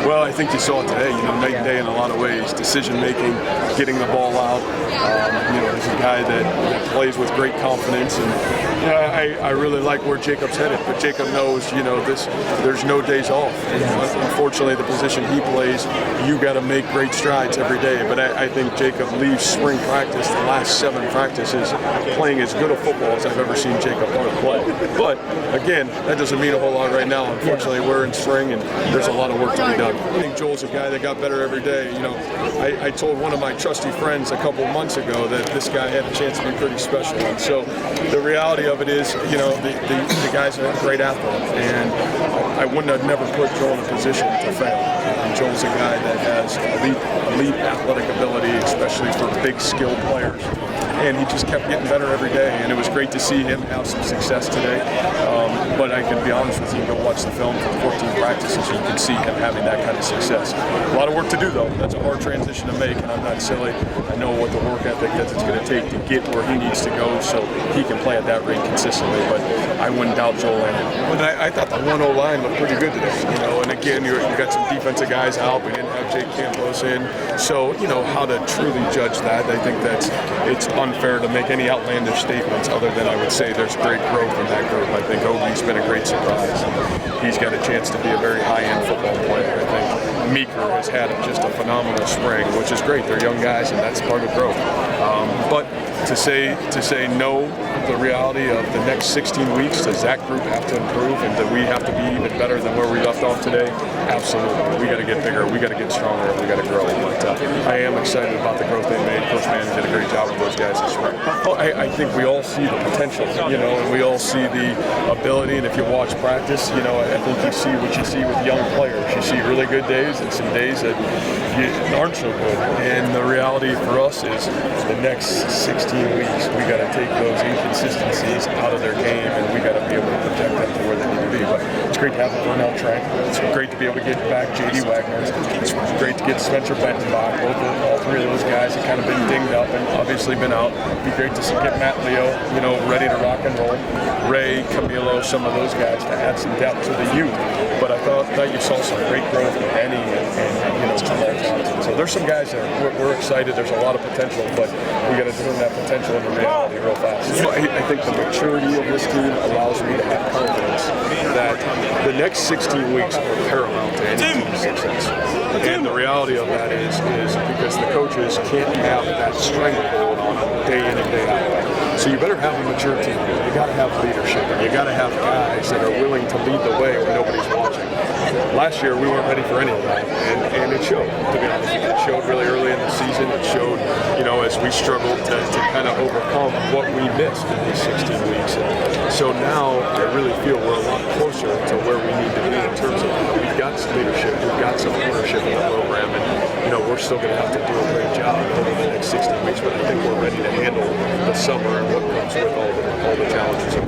Well, I think you saw it today, night and day in a lot of ways. Decision-making, getting the ball out. He's a guy that plays with great confidence. And I really like where Jacob's headed. But Jacob knows, there's no days off. And unfortunately, the position he plays, you got to make great strides every day. But I think Jacob leaves spring practice, the last 7 practices, playing as good a football as I've ever seen Jacob play. But, again, that doesn't mean a whole lot right now. Unfortunately, we're in spring, and there's a lot of work to be done. I think Joel's a guy that got better every day. I told one of my trusty friends a couple of months ago that this guy had a chance to be pretty special. And so the reality of it is, the guy's a great athlete, and I wouldn't have never put Joel in a position to fail. Joel's a guy that has elite athletic ability, especially for big, skilled players. And he just kept getting better every day, and it was great to see him have some success today. But I can be honest with you, go watch the film for 14 practices, and you can see him having that kind of success. A lot of work to do, though. That's a hard transition to make, and I'm not silly. I know what the work ethic that it's going to take to get where he needs to go so he can play at that rate consistently. But I wouldn't doubt Joel in it. But I thought the 1-0 line looked pretty good today, And again, you got some defensive guys out. We didn't have Campbell in. So, how to truly judge that, I think it's unfair to make any outlandish statements other than I would say there's great growth in that group. I think Ogie's been a great surprise. He's got a chance to be a very high-end football player. I think Meeker has had just a phenomenal spring, which is great. They're young guys, and that's part of growth. But to say no, the reality of the next 16 weeks, does that group have to improve, and do we have to be even better than where we left off today? Absolutely. We got to get bigger. We got to get stronger. We got to grow. But I am excited about the growth they made. Coach Mann did a great job with those guys this spring. I think we all see the potential, and we all see the ability. And if you watch practice, I think you see what you see with young players. You see really good days and some days that aren't so good. And the reality for us is the next 16 weeks, we got to take those inconsistencies out of their game, and we got to be able to project them to where they need to be. But it's great to have Vernell Trank. It's great to be able to get back J.D. Wagner. It's great to get Spencer Benton back. All 3 of those guys have kind of been dinged up and obviously been out. It'd be great to get Matt Leo, ready to rock and roll. Ray, Camilo, some of those guys to add some depth to the youth. But I thought you saw some great growth in Benny and Jamal Johnson. So there's some guys that we're excited. There's a lot of potential, but we got to turn that potential into reality real fast. I think the maturity of this team allows me to have confidence that the next 16 weeks are paramount to any team's success. And the reality of that is because the coaches can't have that stranglehold on them day in and day out. So you better have a mature team. You got to have leadership, and you got to have guys that are willing to lead the way when nobody's watching. Last year, we weren't ready for any of that, and it showed, to be honest with you. It showed really early in the season. It showed, as we struggled to kind of overcome what we missed in these 16 weeks. And so now I really feel we're a lot closer to where we need to be in terms of we've got some leadership, we've got some ownership in the program, and we're still going to have to do a great job over the next 16 weeks, but I think we're ready to handle the summer and what comes with all the challenges of